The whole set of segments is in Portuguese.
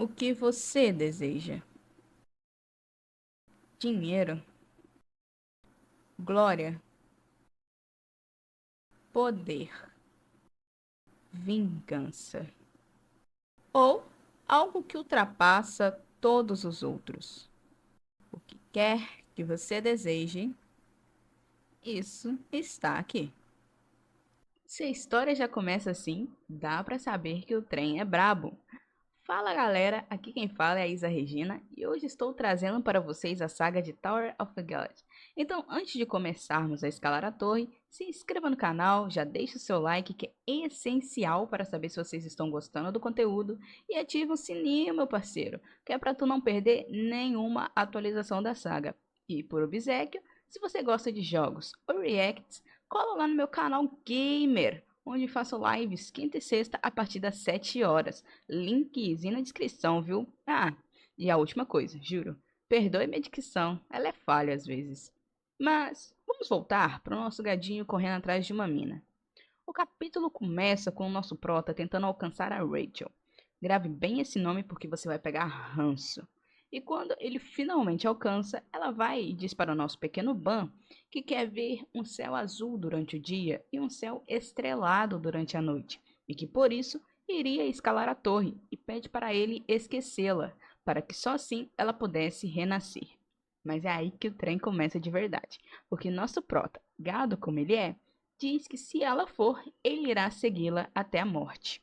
O que você deseja? Dinheiro, glória, poder, vingança ou algo que ultrapassa todos os outros. O que quer que você deseje, isso está aqui. Se a história já começa assim, dá pra saber que o trem é brabo. Fala galera, aqui quem fala é a Isa Regina e hoje estou trazendo para vocês a saga de Tower of God. Então, antes de começarmos a escalar a torre, se inscreva no canal, já deixe o seu like que é essencial para saber se vocês estão gostando do conteúdo e ative o sininho, meu parceiro, que é para tu não perder nenhuma atualização da saga. E por obséquio, se você gosta de jogos ou reacts, cola lá no meu canal Gamer, onde faço lives quinta e sexta a partir das 7 horas. Linkzinho na descrição, viu? Ah, e a última coisa, juro. Perdoe minha dicção, ela é falha às vezes. Mas vamos voltar para o nosso gadinho correndo atrás de uma mina. O capítulo começa com o nosso prota tentando alcançar a Rachel. Grave bem esse nome porque você vai pegar ranço. E quando ele finalmente alcança, ela vai e diz para o nosso pequeno Ban que quer ver um céu azul durante o dia e um céu estrelado durante a noite, e que por isso iria escalar a torre e pede para ele esquecê-la, para que só assim ela pudesse renascer. Mas é aí que o trem começa de verdade, porque nosso prota, gado como ele é, diz que se ela for, ele irá segui-la até a morte.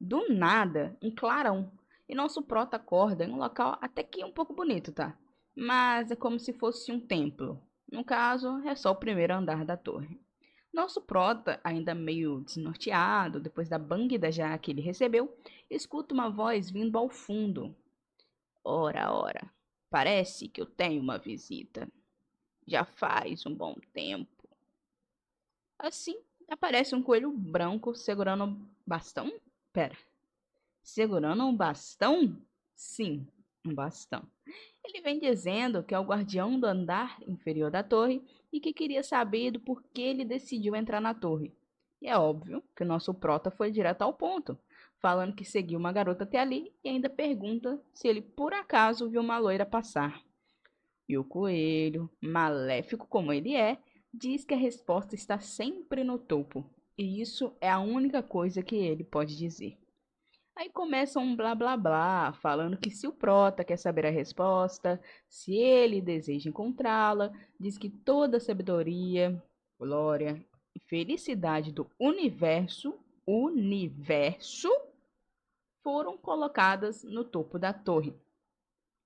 Do nada, um clarão, e nosso prota acorda em um local até que um pouco bonito, tá? Mas é como se fosse um templo. No caso, é só o primeiro andar da torre. Nosso prota, ainda meio desnorteado, depois da bangida já que ele recebeu, escuta uma voz vindo ao fundo. Ora, ora, parece que eu tenho uma visita. Já faz um bom tempo. Assim, aparece um coelho branco segurando um bastão. Pera, segurando um bastão? Sim, um bastão. Ele vem dizendo que é o guardião do andar inferior da torre e que queria saber do porquê ele decidiu entrar na torre. E é óbvio que o nosso prota foi direto ao ponto, falando que seguiu uma garota até ali e ainda pergunta se ele por acaso viu uma loira passar. E o coelho, maléfico como ele é, diz que a resposta está sempre no topo. E isso é a única coisa que ele pode dizer. Aí começa um blá blá blá, falando que se o prota quer saber a resposta, se ele deseja encontrá-la, diz que toda a sabedoria, glória e felicidade do universo foram colocadas no topo da torre.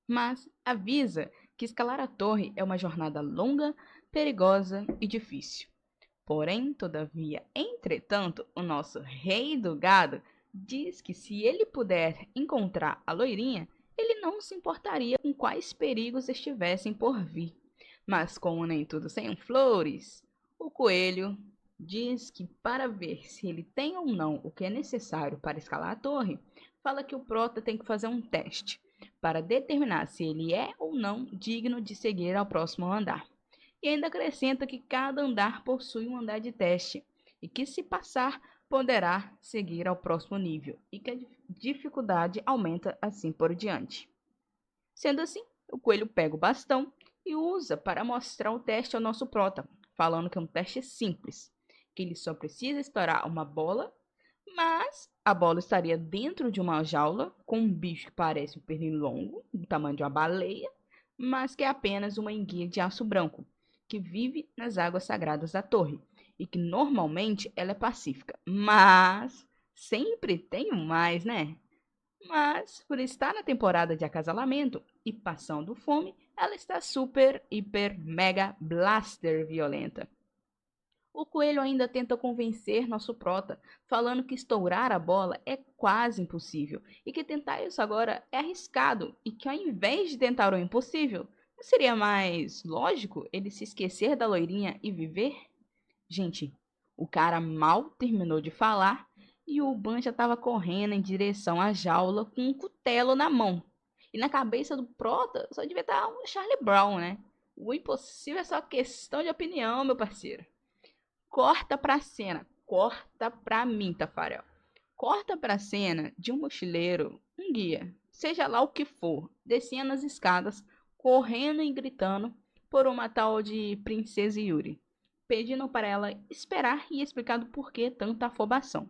Mas avisa que escalar a torre é uma jornada longa, perigosa e difícil. Porém, todavia, entretanto, o nosso rei do gado diz que se ele puder encontrar a loirinha, ele não se importaria com quais perigos estivessem por vir. Mas como nem tudo sem flores, o coelho diz que para ver se ele tem ou não o que é necessário para escalar a torre, fala que o prota tem que fazer um teste para determinar se ele é ou não digno de seguir ao próximo andar. E ainda acrescenta que cada andar possui um andar de teste e que, se passar, poderá seguir ao próximo nível e que a dificuldade aumenta assim por diante. Sendo assim, o coelho pega o bastão e usa para mostrar o teste ao nosso prota, falando que é um teste simples, que ele só precisa estourar uma bola, mas a bola estaria dentro de uma jaula com um bicho que parece um pernilongo, do tamanho de uma baleia, mas que é apenas uma enguia de aço branco, que vive nas águas sagradas da torre, e que normalmente ela é pacífica, mas sempre tem um mais, né? Mas, por estar na temporada de acasalamento e passando fome, ela está super, hiper, mega blaster violenta. O coelho ainda tenta convencer nosso prota, falando que estourar a bola é quase impossível e que tentar isso agora é arriscado e que ao invés de tentar o impossível, não seria mais lógico ele se esquecer da loirinha e viver? Gente, o cara mal terminou de falar e o Ban já estava correndo em direção à jaula com um cutelo na mão. E na cabeça do prota só devia estar um Charlie Brown, né? O impossível é só questão de opinião, meu parceiro. Corta pra cena. Corta pra mim, Tafarel. Corta pra cena de um mochileiro, um guia, seja lá o que for, descia nas escadas, correndo e gritando por uma tal de Princesa Yuri, pedindo para ela esperar e explicando por que tanta afobação.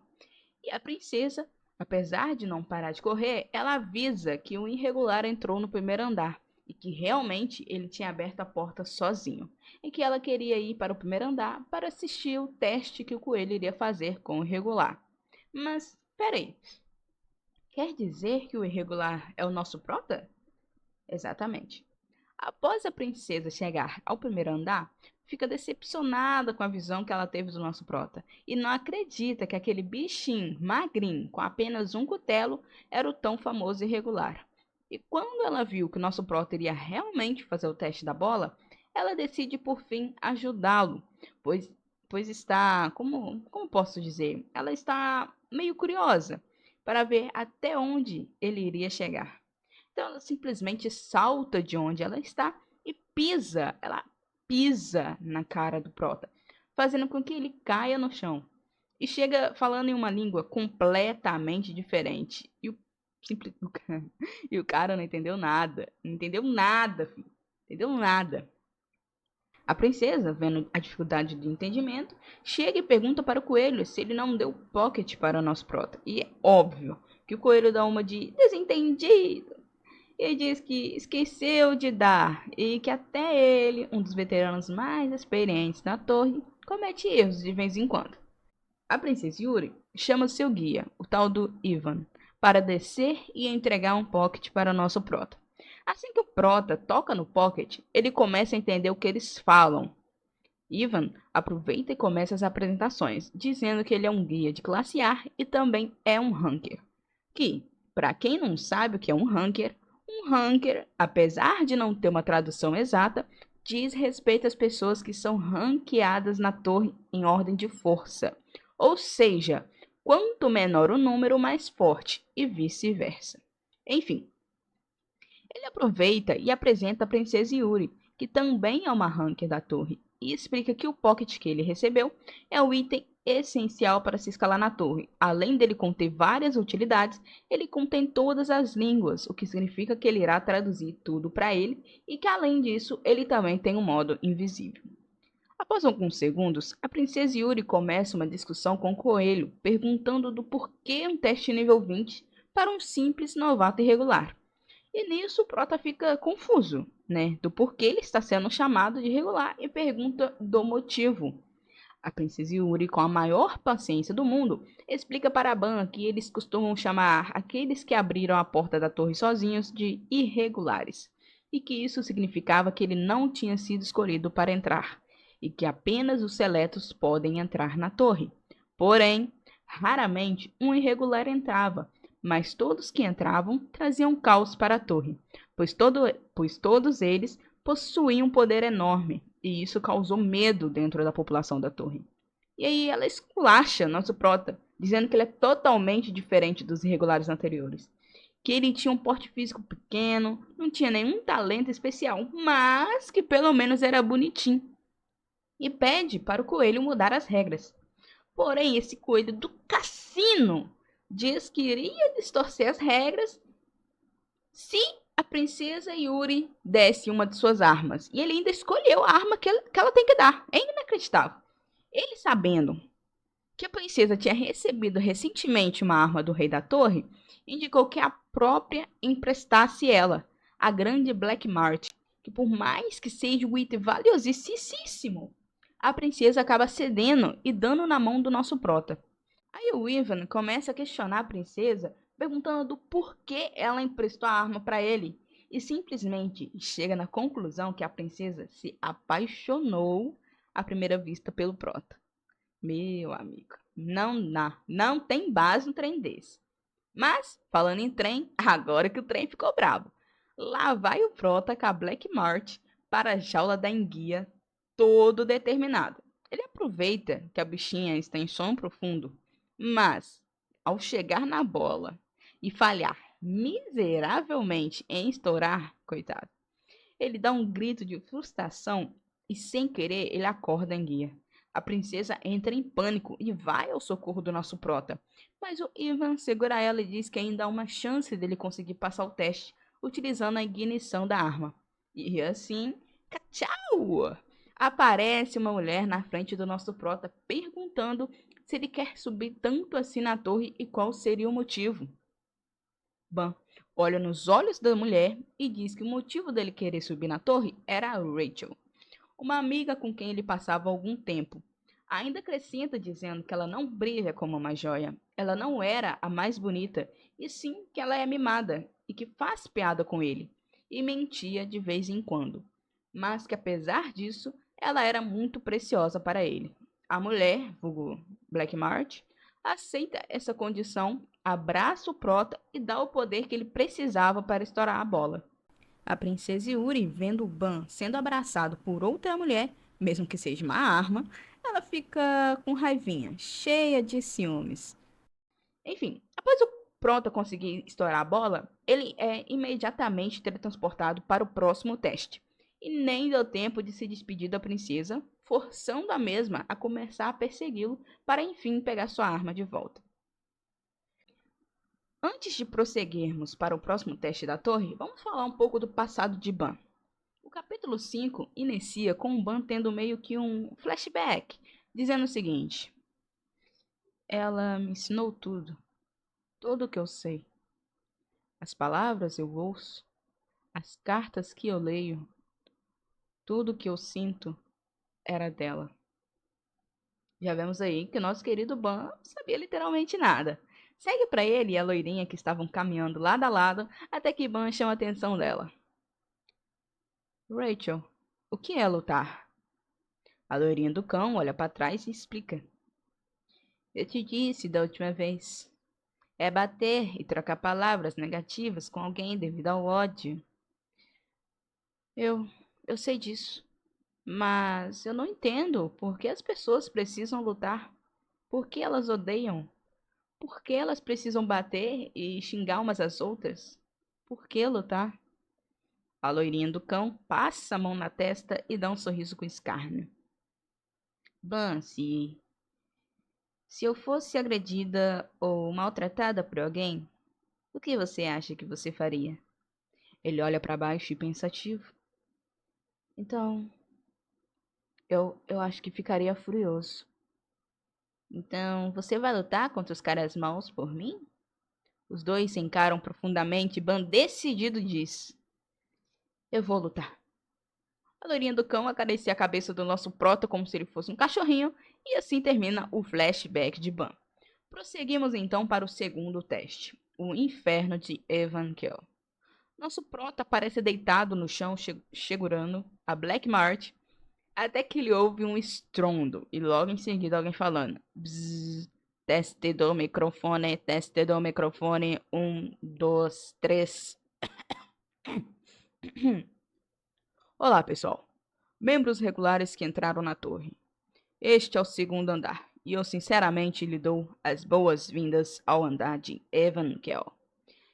E a princesa, apesar de não parar de correr, ela avisa que o irregular entrou no primeiro andar e que realmente ele tinha aberto a porta sozinho, e que ela queria ir para o primeiro andar para assistir o teste que o coelho iria fazer com o irregular. Mas, peraí, quer dizer que o irregular é o nosso prota? Exatamente. Após a princesa chegar ao primeiro andar, fica decepcionada com a visão que ela teve do nosso prota e não acredita que aquele bichinho magrinho com apenas um cutelo era o tão famoso irregular. E quando ela viu que o nosso prota iria realmente fazer o teste da bola, ela decide por fim ajudá-lo, pois, pois está, como posso dizer, ela está meio curiosa para ver até onde ele iria chegar. Então ela simplesmente salta de onde ela está e ela pisa na cara do prota, fazendo com que ele caia no chão. E chega falando em uma língua completamente diferente. E o cara não entendeu nada. Não entendeu nada, filho. Entendeu nada. A princesa, vendo a dificuldade de entendimento, chega e pergunta para o coelho se ele não deu pocket para o nosso prota. E é óbvio que o coelho dá uma de desentendido e diz que esqueceu de dar e que até ele, um dos veteranos mais experientes na torre, comete erros de vez em quando. A princesa Yuri chama seu guia, o tal do Ivan, para descer e entregar um pocket para nosso prota. Assim que o prota toca no pocket, ele começa a entender o que eles falam. Ivan aproveita e começa as apresentações, dizendo que ele é um guia de classe A e também é um ranker. Que, para quem não sabe o que é um ranker, apesar de não ter uma tradução exata, diz respeito às pessoas que são ranqueadas na torre em ordem de força. Ou seja, quanto menor o número, mais forte, e vice-versa. Enfim, ele aproveita e apresenta a princesa Yuri, que também é uma ranker da torre, e explica que o pocket que ele recebeu é o item essencial para se escalar na torre. Além dele conter várias utilidades, ele contém todas as línguas, o que significa que ele irá traduzir tudo para ele e que além disso, ele também tem um modo invisível. Após alguns segundos, a princesa Yuri começa uma discussão com o coelho, perguntando do porquê um teste nível 20 para um simples novato irregular. E nisso o Prota fica confuso, né, do porquê ele está sendo chamado de irregular e pergunta do motivo. A princesa Yuri, com a maior paciência do mundo, explica para a Ban que eles costumam chamar aqueles que abriram a porta da torre sozinhos de irregulares, e que isso significava que ele não tinha sido escolhido para entrar, e que apenas os seletos podem entrar na torre. Porém, raramente um irregular entrava, mas todos que entravam traziam caos para a torre, pois todos eles possuíam um poder enorme, e isso causou medo dentro da população da torre. E aí ela esculacha nosso prota, dizendo que ele é totalmente diferente dos irregulares anteriores. Que ele tinha um porte físico pequeno, não tinha nenhum talento especial, mas que pelo menos era bonitinho. E pede para o coelho mudar as regras. Porém, esse coelho do cassino diz que iria distorcer as regras se a princesa Yuri desse uma de suas armas. E ele ainda escolheu a arma que ela tem que dar. É inacreditável. Ele sabendo que a princesa tinha recebido recentemente uma arma do rei da torre, indicou que a própria emprestasse ela, a grande Black Mart, que por mais que seja um item valiosíssimo, a princesa acaba cedendo e dando na mão do nosso prota. Aí o Ivan começa a questionar a princesa, perguntando do porquê ela emprestou a arma para ele, e simplesmente chega na conclusão que a princesa se apaixonou à primeira vista pelo prota. Meu amigo, não dá, não tem base no trem desse. Mas, falando em trem, agora que o trem ficou bravo. Lá vai o prota com a Black Mart para a jaula da enguia, todo determinado. Ele aproveita que a bichinha está em sono profundo, mas, ao chegar na bola e falhar miseravelmente em estourar, coitado, ele dá um grito de frustração e, sem querer, ele acorda a enguia. A princesa entra em pânico e vai ao socorro do nosso prota. Mas o Ivan segura ela e diz que ainda há uma chance dele conseguir passar o teste utilizando a ignição da arma. E assim, tchau! Aparece uma mulher na frente do nosso prota perguntando se ele quer subir tanto assim na torre e qual seria o motivo. Ban olha nos olhos da mulher e diz que o motivo dele querer subir na torre era a Rachel, uma amiga com quem ele passava algum tempo. Ainda acrescenta dizendo que ela não brilha como uma joia, ela não era a mais bonita, e sim que ela é mimada e que faz piada com ele, e mentia de vez em quando, mas que apesar disso, ela era muito preciosa para ele. A mulher, vulgo Black Mart, aceita essa condição, abraça o Prota e dá o poder que ele precisava para estourar a bola. A princesa Yuri, vendo o Ban sendo abraçado por outra mulher, mesmo que seja uma arma, ela fica com raivinha, cheia de ciúmes. Enfim, após o Prota conseguir estourar a bola, ele é imediatamente teletransportado para o próximo teste. E nem deu tempo de se despedir da princesa, forçando a mesma a começar a persegui-lo para enfim pegar sua arma de volta. Antes de prosseguirmos para o próximo teste da torre, vamos falar um pouco do passado de Ban. O capítulo 5 inicia com o Ban tendo meio que um flashback, dizendo o seguinte: ela me ensinou tudo, tudo o que eu sei. As palavras eu ouço, as cartas que eu leio, tudo o que eu sinto era dela. Já vemos aí que o nosso querido Ban não sabia literalmente nada. Segue para ele e a loirinha que estavam caminhando lado a lado até que Ban chama a atenção dela. Rachel, o que é lutar? A loirinha do cão olha para trás e explica. Eu te disse da última vez. É bater e trocar palavras negativas com alguém devido ao ódio. Eu, eu sei disso. Mas eu não entendo por que as pessoas precisam lutar. Por que elas odeiam? Por que elas precisam bater e xingar umas às outras? Por que lutar? A loirinha do cão passa a mão na testa e dá um sorriso com escárnio. Ban, se eu fosse agredida ou maltratada por alguém, o que você acha que você faria? Ele olha para baixo e pensativo. Então, eu acho que ficaria furioso. Então, você vai lutar contra os caras maus por mim? Os dois se encaram profundamente e Ban decidido diz: eu vou lutar. A loirinha do cão acaricia a cabeça do nosso prota como se ele fosse um cachorrinho e assim termina o flashback de Ban. Prosseguimos então para o segundo teste, o inferno de Evankel. Nosso prota aparece deitado no chão, segurando a Black Mart, até que ele ouve um estrondo e logo em seguida alguém falando: Bzzz, teste do microfone, 1, 2, 3. Olá, pessoal, membros regulares que entraram na torre. Este é o segundo andar, e eu sinceramente lhe dou as boas-vindas ao andar de Evankel.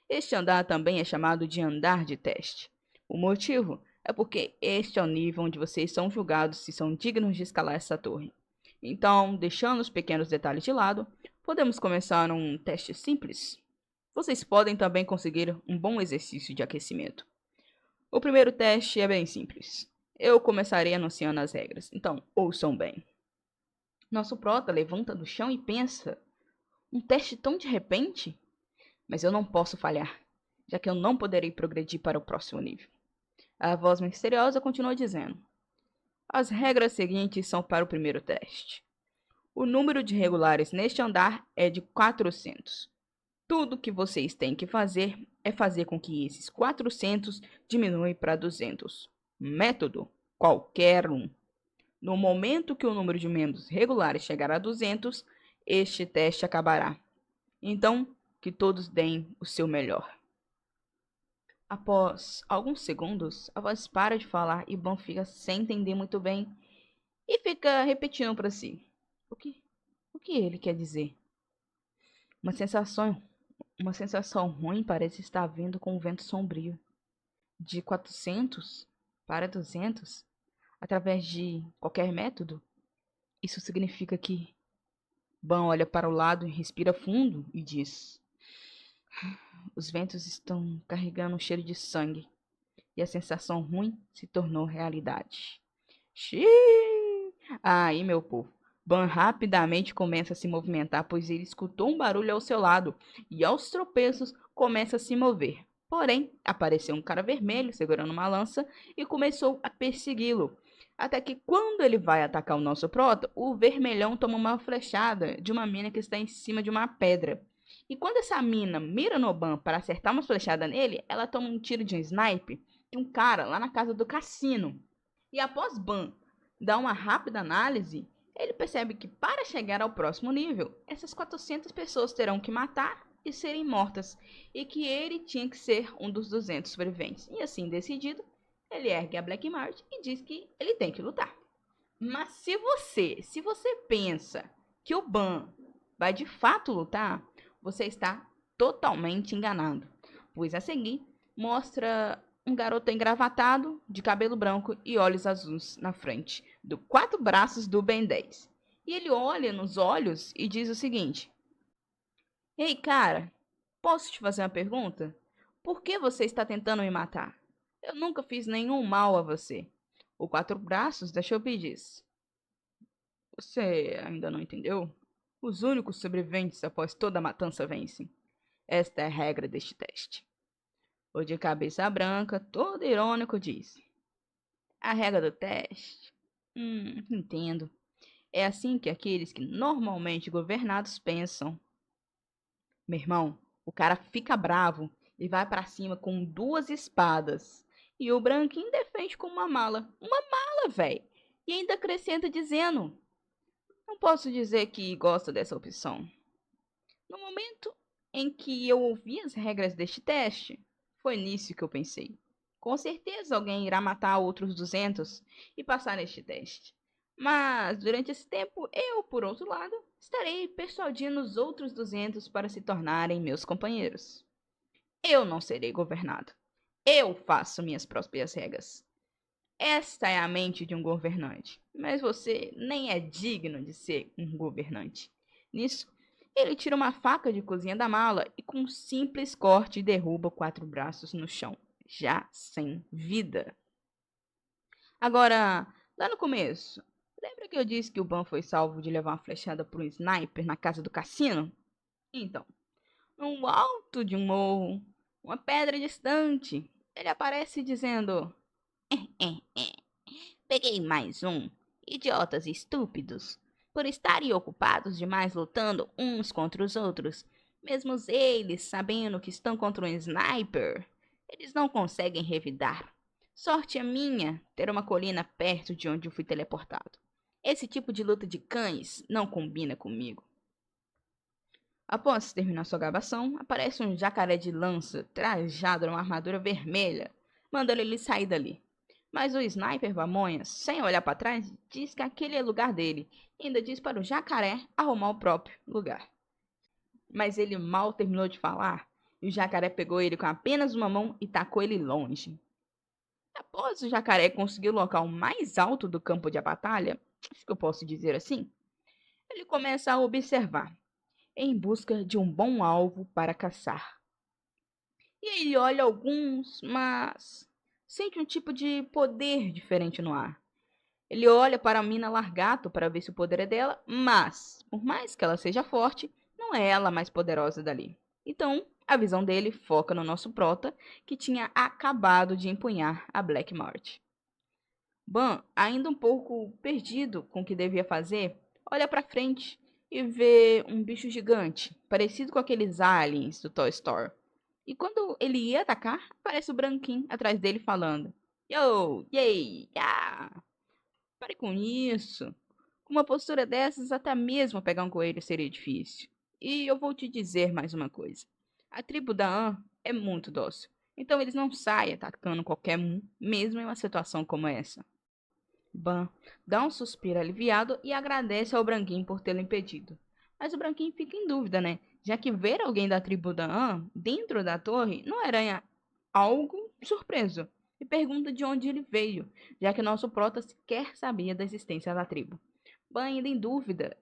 Este andar também é chamado de andar de teste. O motivo é porque este é o nível onde vocês são julgados se são dignos de escalar essa torre. Então, deixando os pequenos detalhes de lado, podemos começar um teste simples. Vocês podem também conseguir um bom exercício de aquecimento. O primeiro teste é bem simples. Eu começarei anunciando as regras, então ouçam bem. Nosso prota levanta do chão e pensa: um teste tão de repente? Mas eu não posso falhar, já que eu não poderei progredir para o próximo nível. A voz misteriosa continua dizendo: as regras seguintes são para o primeiro teste. O número de regulares neste andar é de 400. Tudo que vocês têm que fazer é fazer com que esses 400 diminua para 200. Método: qualquer um. No momento que o número de membros regulares chegar a 200, este teste acabará. Então, que todos deem o seu melhor. Após alguns segundos, a voz para de falar e Ban fica sem entender muito bem e fica repetindo para si. O que, o que ele quer dizer? Uma sensação, uma sensação ruim parece estar vindo com o vento sombrio. De 400 para 200, através de qualquer método? Isso significa que Ban olha para o lado e respira fundo e diz: os ventos estão carregando um cheiro de sangue e a sensação ruim se tornou realidade. Xiii! Aí, meu povo, Ban rapidamente começa a se movimentar, pois ele escutou um barulho ao seu lado e, aos tropeços, começa a se mover. Porém, apareceu um cara vermelho segurando uma lança e começou a persegui-lo. Até que, quando ele vai atacar o nosso prota, o vermelhão toma uma flechada de uma mina que está em cima de uma pedra. E quando essa mina mira no Ban para acertar uma flechada nele, ela toma um tiro de um sniper de um cara lá na casa do cassino. E após Ban dar uma rápida análise, ele percebe que para chegar ao próximo nível, essas 400 pessoas terão que matar e serem mortas, e que ele tinha que ser um dos 200 sobreviventes. E assim decidido, ele ergue a Black Mart e diz que ele tem que lutar. Mas se você pensa que o Ban vai de fato lutar, você está totalmente enganado, pois a seguir mostra um garoto engravatado, de cabelo branco e olhos azuis na frente do quatro braços do Ben 10. E ele olha nos olhos e diz o seguinte: ei, cara, posso te fazer uma pergunta? Por que você está tentando me matar? Eu nunca fiz nenhum mal a você. O quatro braços da Shopee diz: você ainda não entendeu? Os únicos sobreviventes após toda a matança vencem. Esta é a regra deste teste. O de cabeça branca, todo irônico, disse: a regra do teste? Entendo. É assim que aqueles que normalmente governados pensam. Meu irmão, o cara fica bravo e vai pra cima com duas espadas. E o branquinho defende com uma mala. Uma mala, véi. E ainda acrescenta dizendo: não posso dizer que gosto dessa opção. No momento em que eu ouvi as regras deste teste, foi nisso que eu pensei. Com certeza alguém irá matar outros 200 e passar neste teste. Mas durante esse tempo, eu, por outro lado, estarei persuadindo os outros 200 para se tornarem meus companheiros. Eu não serei governado. Eu faço minhas próprias regras. Esta é a mente de um governante, mas você nem é digno de ser um governante. Nisso, ele tira uma faca de cozinha da mala e, com um simples corte, derruba quatro braços no chão, já sem vida. Agora, lá no começo, lembra que eu disse que o Ban foi salvo de levar uma flechada por um sniper na casa do cassino? Então, no alto de um morro, uma pedra distante, ele aparece dizendo: peguei mais um. Idiotas estúpidos. Por estarem ocupados demais lutando uns contra os outros, mesmo eles sabendo que estão contra um sniper, eles não conseguem revidar. Sorte a minha ter uma colina perto de onde eu fui teleportado. Esse tipo de luta de cães não combina comigo. Após terminar sua gravação, aparece um jacaré de lança trajado numa armadura vermelha, mandando ele sair dali. Mas o sniper Vamonhas, sem olhar para trás, diz que aquele é o lugar dele e ainda diz para o jacaré arrumar o próprio lugar. Mas ele mal terminou de falar e o jacaré pegou ele com apenas uma mão e tacou ele longe. Após o jacaré conseguir o local mais alto do campo de batalha, acho que eu posso dizer assim, ele começa a observar, em busca de um bom alvo para caçar. E ele olha alguns, mas sente um tipo de poder diferente no ar. Ele olha para a mina Largato para ver se o poder é dela, mas, por mais que ela seja forte, não é ela a mais poderosa dali. Então, a visão dele foca no nosso prota, que tinha acabado de empunhar a Black Mart. Ban, ainda um pouco perdido com o que devia fazer, olha para frente e vê um bicho gigante, parecido com aqueles aliens do Toy Story. E quando ele ia atacar, aparece o branquinho atrás dele falando: Yo, yay, yeah. Pare com isso. Com uma postura dessas, até mesmo pegar um coelho seria difícil. E eu vou te dizer mais uma coisa. A tribo da An é muito dócil. Então eles não saem atacando qualquer um, mesmo em uma situação como essa. Ban dá um suspiro aliviado e agradece ao Branquinho por tê-lo impedido. Mas o Branquinho fica em dúvida, né? Já que ver alguém da tribo da An dentro da torre não era algo surpreso. E pergunta de onde ele veio, já que nosso prota sequer sabia da existência da tribo. Ban, ainda em dúvida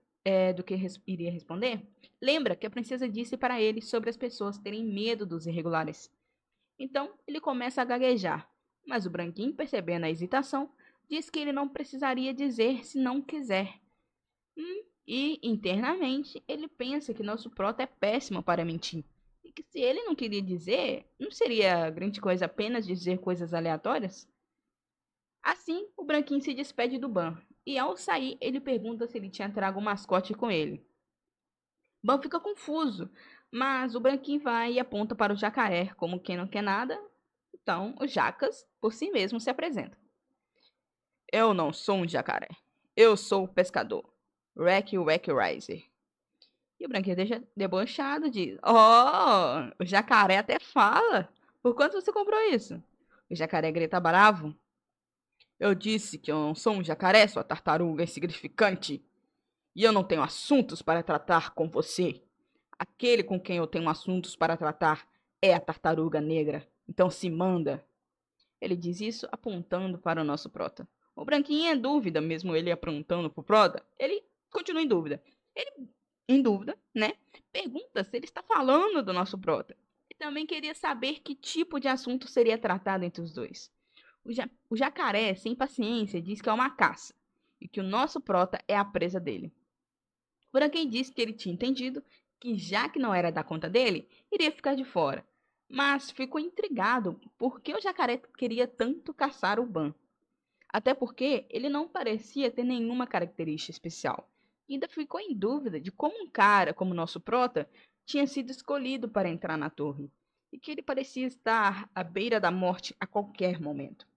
do que iria responder, lembra que a princesa disse para ele sobre as pessoas terem medo dos irregulares. Então ele começa a gaguejar, mas o branquinho, percebendo a hesitação, diz que ele não precisaria dizer se não quiser. E, internamente, ele pensa que nosso prota é péssimo para mentir. E que se ele não queria dizer, não seria grande coisa apenas dizer coisas aleatórias? Assim, o branquinho se despede do Ban. E ao sair, ele pergunta se ele tinha trago um mascote com ele. Ban fica confuso, mas o branquinho vai e aponta para o jacaré, como quem não quer nada. Então, o Jacas, por si mesmo, se apresenta. Eu não sou um jacaré. Eu sou o pescador. Wreck Riser. E o branquinho debochado diz: Oh, o jacaré até fala. Por quanto você comprou isso? O jacaré grita bravo. Eu disse que eu não sou um jacaré, sua tartaruga insignificante. E eu não tenho assuntos para tratar com você. Aquele com quem eu tenho assuntos para tratar é a tartaruga negra. Então se manda. Ele diz isso apontando para o nosso prota. O branquinho é dúvida, mesmo ele apontando para o prota, ele continua em dúvida. Ele, em dúvida, né? Pergunta se ele está falando do nosso prota. E também queria saber que tipo de assunto seria tratado entre os dois. O jacaré, sem paciência, diz que é uma caça e que o nosso prota é a presa dele. O branquinho disse que ele tinha entendido que, já que não era da conta dele, iria ficar de fora. Mas ficou intrigado por que o jacaré queria tanto caçar o Ban. Até porque ele não parecia ter nenhuma característica especial. E ainda ficou em dúvida de como um cara como nosso prota tinha sido escolhido para entrar na torre. E que ele parecia estar à beira da morte a qualquer momento.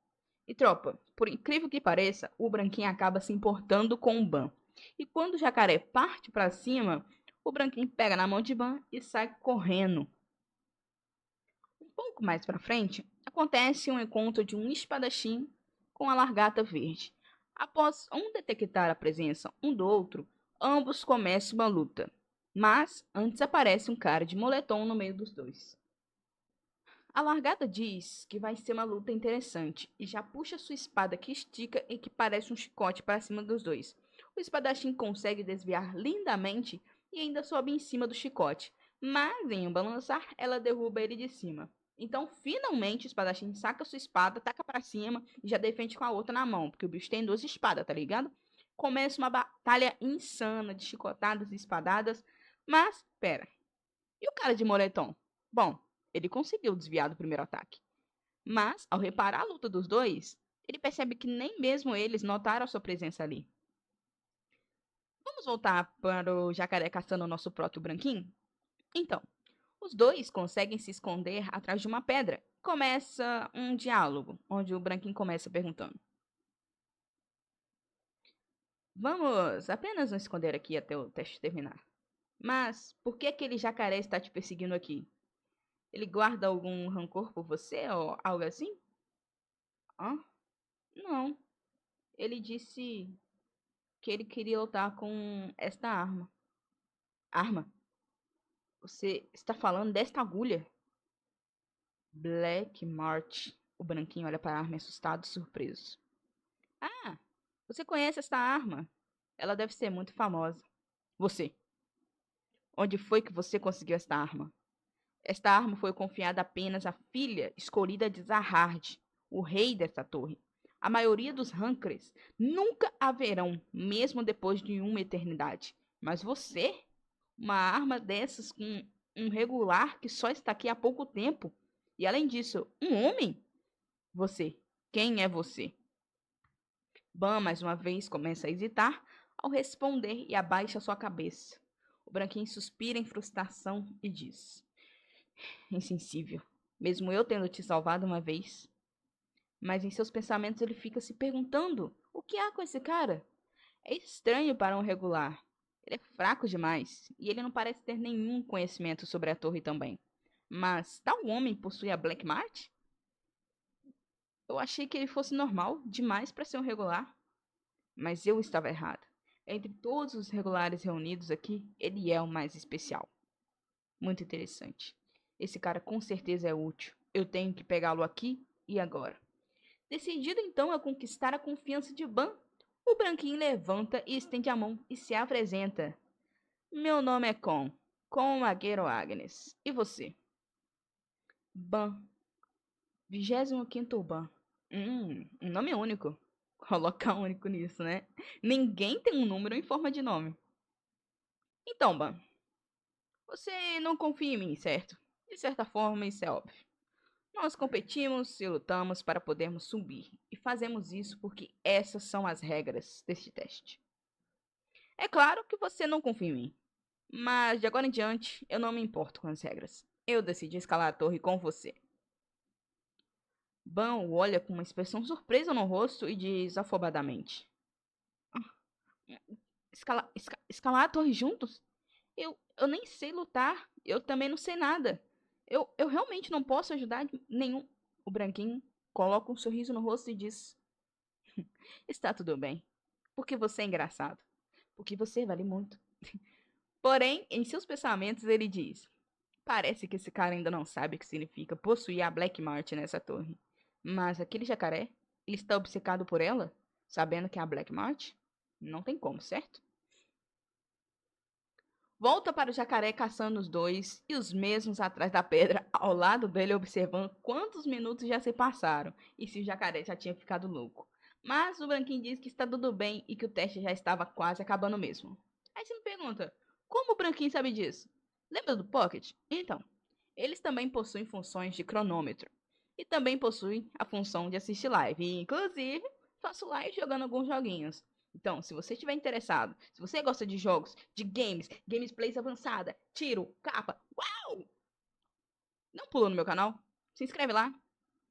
E tropa, por incrível que pareça, o branquinho acaba se importando com o Ban. E quando o jacaré parte para cima, o branquinho pega na mão de Ban e sai correndo. Um pouco mais para frente, acontece um encontro de um espadachim com a largata verde. Após um detectar a presença um do outro, ambos começam uma luta. Mas antes aparece um cara de moletom no meio dos dois. A largata diz que vai ser uma luta interessante e já puxa sua espada que estica e que parece um chicote para cima dos dois. O espadachim consegue desviar lindamente e ainda sobe em cima do chicote, mas em um balançar ela derruba ele de cima. Então, finalmente, o espadachim saca sua espada, taca para cima e já defende com a outra na mão, porque o bicho tem duas espadas, tá ligado? Começa uma batalha insana de chicotadas e espadadas, mas, pera, e o cara de moletom? Bom, ele conseguiu desviar do primeiro ataque. Mas, ao reparar a luta dos dois, ele percebe que nem mesmo eles notaram a sua presença ali. Vamos voltar para o jacaré caçando o nosso próprio branquinho? Então, os dois conseguem se esconder atrás de uma pedra. Começa um diálogo, onde o branquinho começa perguntando: Vamos apenas nos esconder aqui até o teste terminar. Mas por que aquele jacaré está te perseguindo aqui? Ele guarda algum rancor por você ou algo assim? Hã? Não. Ele disse que ele queria lutar com esta arma. Arma? Você está falando desta agulha? Black March. O branquinho olha para a arma assustado e surpreso. Ah, você conhece esta arma? Ela deve ser muito famosa. Você. Onde foi que você conseguiu esta arma? Esta arma foi confiada apenas à filha escolhida de Zahard, o rei desta torre. A maioria dos Hunkers nunca haverão, mesmo depois de uma eternidade. Mas você? Uma arma dessas com um regular que só está aqui há pouco tempo. E além disso, um homem? Você. Quem é você? Ban, mais uma vez, começa a hesitar ao responder e abaixa sua cabeça. O branquinho suspira em frustração e diz: Insensível, mesmo eu tendo te salvado uma vez. Mas em seus pensamentos ele fica se perguntando: o que há com esse cara? É estranho para um regular. Ele é fraco demais e ele não parece ter nenhum conhecimento sobre a torre também. Mas tal homem possui a Black Mart? Eu achei que ele fosse normal demais para ser um regular. Mas eu estava errado. Entre todos os regulares reunidos aqui, ele é o mais especial. Muito interessante. Esse cara com certeza é útil. Eu tenho que pegá-lo aqui e agora. Decidido então a conquistar a confiança de Ban, O branquinho levanta e estende a mão e se apresenta. Meu nome é Com Magueiro Agnes. E você? Ban. 25º Ban. Um nome único. Coloca único nisso, né? Ninguém tem um número em forma de nome. Então, Ban, você não confia em mim, certo? De certa forma, isso é óbvio. Nós competimos e lutamos para podermos subir. E fazemos isso porque essas são as regras deste teste. É claro que você não confia em mim. Mas de agora em diante, eu não me importo com as regras. Eu decidi escalar a torre com você. Ban o olha com uma expressão surpresa no rosto e diz afobadamente: escalar a torre juntos? Eu nem sei lutar. Eu também não sei nada. Eu realmente não posso ajudar nenhum. O branquinho coloca um sorriso no rosto e diz: está tudo bem. Porque você é engraçado. Porque você vale muito. Porém, em seus pensamentos, ele diz: parece que esse cara ainda não sabe o que significa possuir a Black Mart nessa torre. Mas aquele jacaré, ele está obcecado por ela, sabendo que é a Black Mart? Não tem como, certo? Volta para o jacaré caçando os dois e os mesmos atrás da pedra, ao lado dele observando quantos minutos já se passaram e se o jacaré já tinha ficado louco. Mas o branquinho diz que está tudo bem e que o teste já estava quase acabando mesmo. Aí você me pergunta, como o branquinho sabe disso? Lembra do Pocket? Então, eles também possuem funções de cronômetro. E também possuem a função de assistir live. E, inclusive, faço live jogando alguns joguinhos. Então, se você estiver interessado, se você gosta de jogos, de games, gameplays avançada, tiro, capa, uau! Não pula no meu canal, se inscreve lá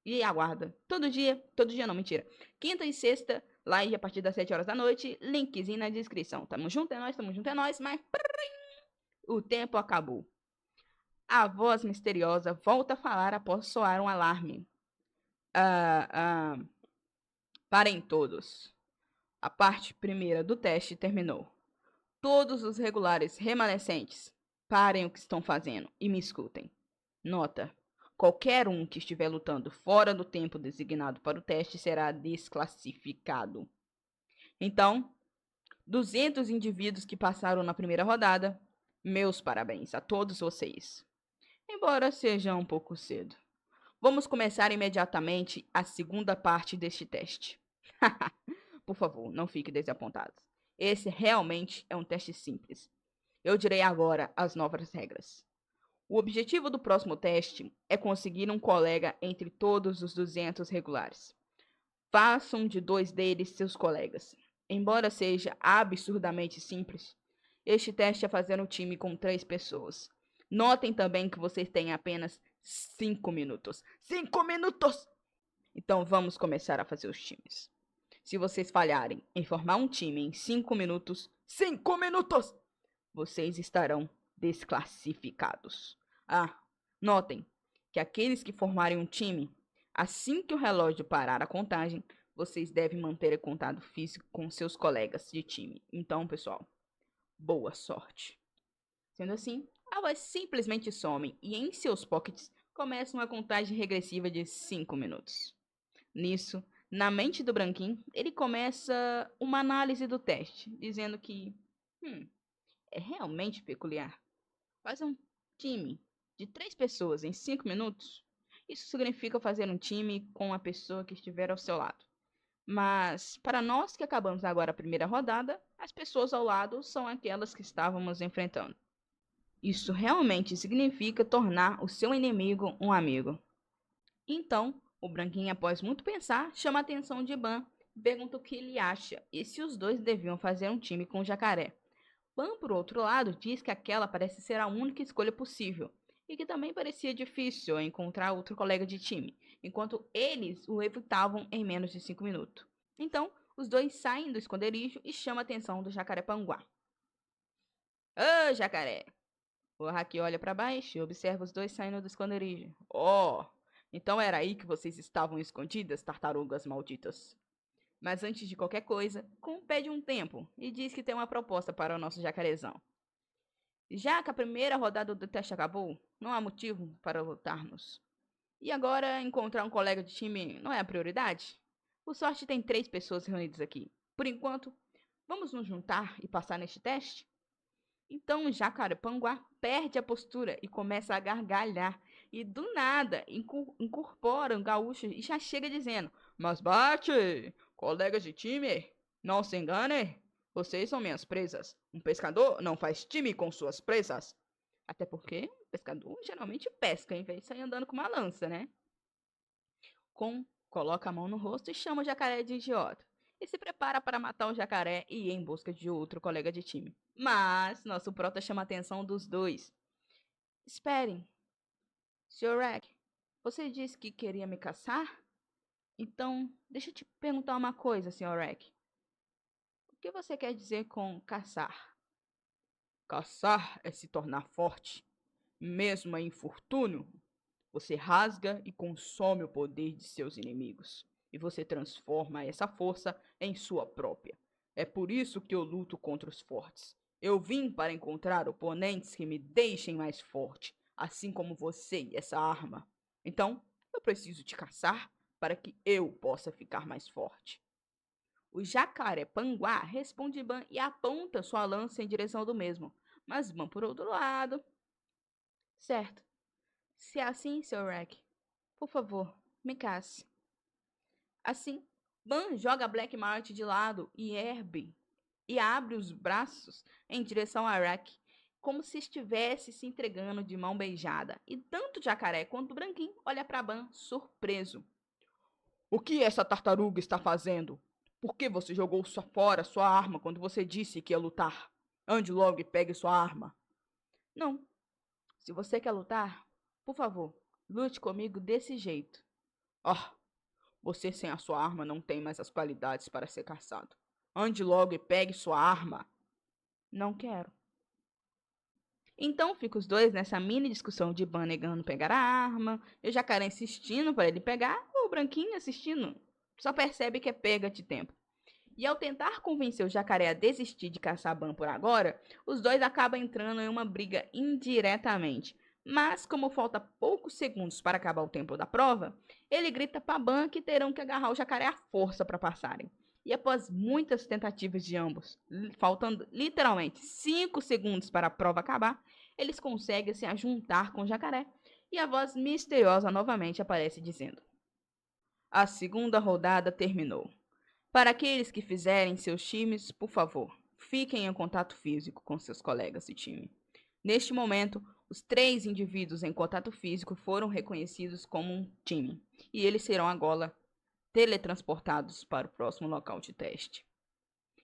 e aguarda. Todo dia não, mentira. Quinta e sexta, live a partir das 7 horas da noite, linkzinho na descrição. Tamo junto, é nóis, mas o tempo acabou. A voz misteriosa volta a falar após soar um alarme. Parem todos. A parte primeira do teste terminou. Todos os regulares remanescentes, parem o que estão fazendo e me escutem. Nota: qualquer um que estiver lutando fora do tempo designado para o teste será desclassificado. Então, 200 indivíduos que passaram na primeira rodada, meus parabéns a todos vocês. Embora seja um pouco cedo. Vamos começar imediatamente a segunda parte deste teste. Por favor, não fiquem desapontados. Esse realmente é um teste simples. Eu direi agora as novas regras. O objetivo do próximo teste é conseguir um colega entre todos os 200 regulares. Façam de 2 deles seus colegas. Embora seja absurdamente simples, este teste é fazer um time com 3 pessoas. Notem também que vocês têm apenas 5 minutos. 5 minutos! Então vamos começar a fazer os times. Se vocês falharem em formar um time em 5 minutos, 5 minutos! Vocês estarão desclassificados. Notem que aqueles que formarem um time, assim que o relógio parar a contagem, vocês devem manter contato físico com seus colegas de time. Então, pessoal, boa sorte. Sendo assim, a voz simplesmente some e em seus pockets começa uma contagem regressiva de 5 minutos. Nisso, na mente do branquinho, ele começa uma análise do teste, dizendo que é realmente peculiar. Faz um time de 3 pessoas em 5 minutos. Isso significa fazer um time com a pessoa que estiver ao seu lado. Mas, para nós que acabamos agora a primeira rodada, as pessoas ao lado são aquelas que estávamos enfrentando. Isso realmente significa tornar o seu inimigo um amigo. Então, o branquinho, após muito pensar, chama a atenção de Ban e pergunta o que ele acha e se os dois deviam fazer um time com o jacaré. Ban, por outro lado, diz que aquela parece ser a única escolha possível e que também parecia difícil encontrar outro colega de time, enquanto eles o evitavam em menos de 5 minutos. Então, os dois saem do esconderijo e chamam a atenção do jacaré Panguá. Ô, jacaré! O Haki olha para baixo e observa os dois saindo do esconderijo. Oh, então era aí que vocês estavam escondidas, tartarugas malditas. Mas antes de qualquer coisa, Kun pede um tempo e diz que tem uma proposta para o nosso jacarezão. Já que a primeira rodada do teste acabou, não há motivo para lutarmos. E agora, encontrar um colega de time não é a prioridade? Por sorte, tem 3 pessoas reunidas aqui. Por enquanto, vamos nos juntar e passar neste teste? Então o Jacarepanguá perde a postura e começa a gargalhar. E do nada incorpora um gaúcho e já chega dizendo: Mas bate, colegas de time, não se engane, vocês são minhas presas. Um pescador não faz time com suas presas. Até porque um pescador geralmente pesca em vez de sair andando com uma lança, né? Coloca a mão no rosto e chama o jacaré de idiota. E se prepara para matar o jacaré e ir em busca de outro colega de time. Mas nosso prota chama a atenção dos dois. Esperem, Sr. Rack, você disse que queria me caçar? Então, deixa eu te perguntar uma coisa, Sr. Rack. O que você quer dizer com caçar? Caçar é se tornar forte. Mesmo em infortúnio, você rasga e consome o poder de seus inimigos. E você transforma essa força em sua própria. É por isso que eu luto contra os fortes. Eu vim para encontrar oponentes que me deixem mais forte, assim como você e essa arma. Então, eu preciso te caçar para que eu possa ficar mais forte. O Jacaré-Panguá responde Ban e aponta sua lança em direção do mesmo. Mas Ban, por outro lado... Certo. Se é assim, Sr. Rack, por favor, me casse. Assim, Ban joga Black Mart de lado e abre os braços em direção a Rack, como se estivesse se entregando de mão beijada. E tanto o Jacaré quanto o Branquinho olha para Ban surpreso. O que essa tartaruga está fazendo? Por que você jogou fora sua arma quando você disse que ia lutar? Ande logo e pegue sua arma. Não. Se você quer lutar, por favor, lute comigo desse jeito. Ah, você sem a sua arma não tem mais as qualidades para ser caçado. Ande logo e pegue sua arma. Não quero. Então fica os dois nessa mini discussão de Ban negando pegar a arma, e o Jacaré insistindo para ele pegar, ou o Branquinho assistindo. Só percebe que é perda de tempo. E ao tentar convencer o Jacaré a desistir de caçar Ban por agora, os dois acabam entrando em uma briga indiretamente. Mas, como falta poucos segundos para acabar o tempo da prova, ele grita para Ban que terão que agarrar o Jacaré à força para passarem. E após muitas tentativas de ambos, faltando literalmente 5 segundos para a prova acabar, eles conseguem se ajuntar com o Jacaré e a voz misteriosa novamente aparece dizendo: A segunda rodada terminou. Para aqueles que fizerem seus times, por favor, fiquem em contato físico com seus colegas de time. Neste momento, os 3 indivíduos em contato físico foram reconhecidos como um time, e eles serão agora teletransportados para o próximo local de teste.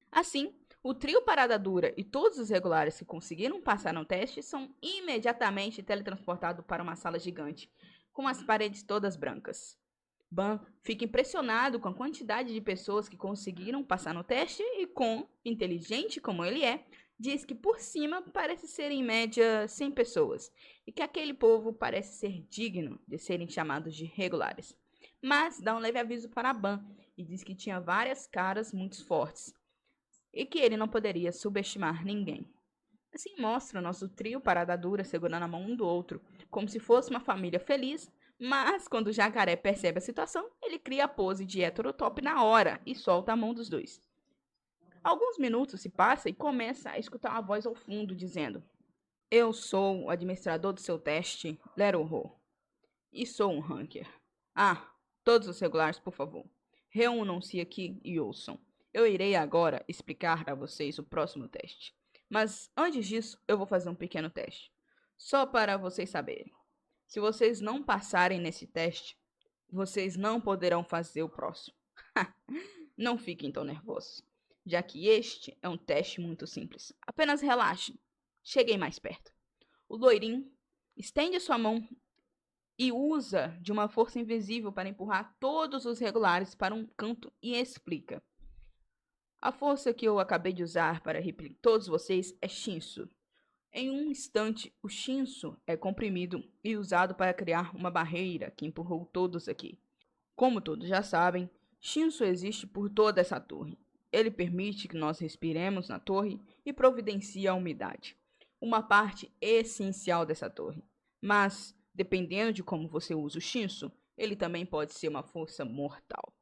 Assim, o trio Parada Dura e todos os regulares que conseguiram passar no teste são imediatamente teletransportados para uma sala gigante, com as paredes todas brancas. Ban fica impressionado com a quantidade de pessoas que conseguiram passar no teste e inteligente como ele é, diz que por cima parece ser em média 100 pessoas e que aquele povo parece ser digno de serem chamados de regulares. Mas dá um leve aviso para Ban e diz que tinha várias caras muito fortes e que ele não poderia subestimar ninguém. Assim mostra o nosso trio Parada Dura segurando a mão um do outro, como se fosse uma família feliz, mas quando o Jacaré percebe a situação, ele cria a pose de heterotop na hora e solta a mão dos dois. Alguns minutos se passam e começa a escutar uma voz ao fundo dizendo: Eu sou o administrador do seu teste, Lero Ho, e sou um ranker. Ah, todos os regulares, por favor, reúnam-se aqui e ouçam. Eu irei agora explicar a vocês o próximo teste. Mas antes disso, eu vou fazer um pequeno teste. Só para vocês saberem. Se vocês não passarem nesse teste, vocês não poderão fazer o próximo. Não fiquem tão nervosos, já que este é um teste muito simples. Apenas relaxem. Cheguem mais perto. O loirinho estende sua mão e usa de uma força invisível para empurrar todos os regulares para um canto e explica. A força que eu acabei de usar para repelir todos vocês é Shinsu. Em um instante, o Shinsu é comprimido e usado para criar uma barreira que empurrou todos aqui. Como todos já sabem, Shinsu existe por toda essa torre. Ele permite que nós respiremos na torre e providencia a umidade, uma parte essencial dessa torre. Mas, dependendo de como você usa o Shinsu, ele também pode ser uma força mortal.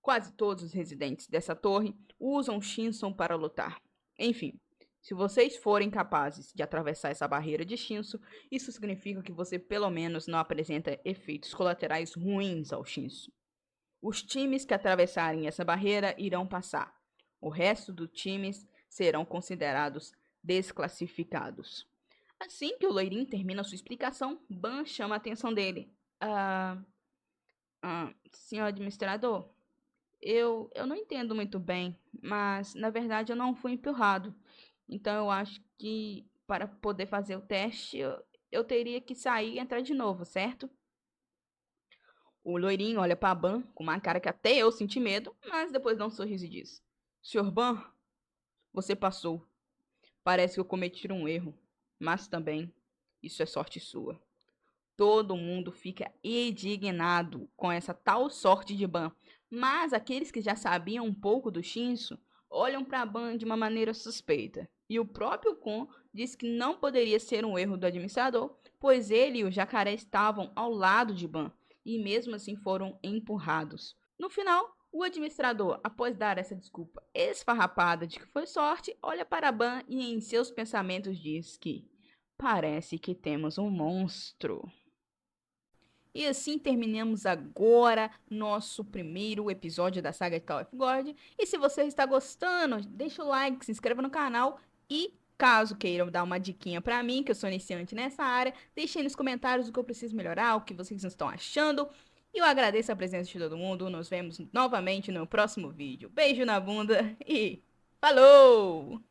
Quase todos os residentes dessa torre usam Shinson para lutar. Enfim, se vocês forem capazes de atravessar essa barreira de Shinson, isso significa que você pelo menos não apresenta efeitos colaterais ruins ao Shinson. Os times que atravessarem essa barreira irão passar. O resto dos times serão considerados desclassificados. Assim que o loirinho termina sua explicação, Ban chama a atenção dele. Senhor administrador, eu não entendo muito bem, mas na verdade eu não fui empurrado. Então eu acho que para poder fazer o teste eu teria que sair e entrar de novo, certo? O loirinho olha para Ban com uma cara que até eu senti medo, mas depois dá um sorriso e diz: Senhor Ban, você passou. Parece que eu cometi um erro, mas também isso é sorte sua. Todo mundo fica indignado com essa tal sorte de Ban, mas aqueles que já sabiam um pouco do Shinso olham para Ban de uma maneira suspeita. E o próprio Kon diz que não poderia ser um erro do administrador, pois ele e o jacaré estavam ao lado de Ban, e mesmo assim foram empurrados. No final, o administrador, após dar essa desculpa esfarrapada de que foi sorte, olha para Ban e em seus pensamentos diz que parece que temos um monstro. E assim terminamos agora nosso primeiro episódio da saga de Tower of God. E se você está gostando, deixa o like, se inscreva no canal e caso queiram dar uma diquinha pra mim, que eu sou iniciante nessa área, deixem nos comentários o que eu preciso melhorar, o que vocês estão achando. E eu agradeço a presença de todo mundo. Nos vemos novamente no próximo vídeo. Beijo na bunda e falou!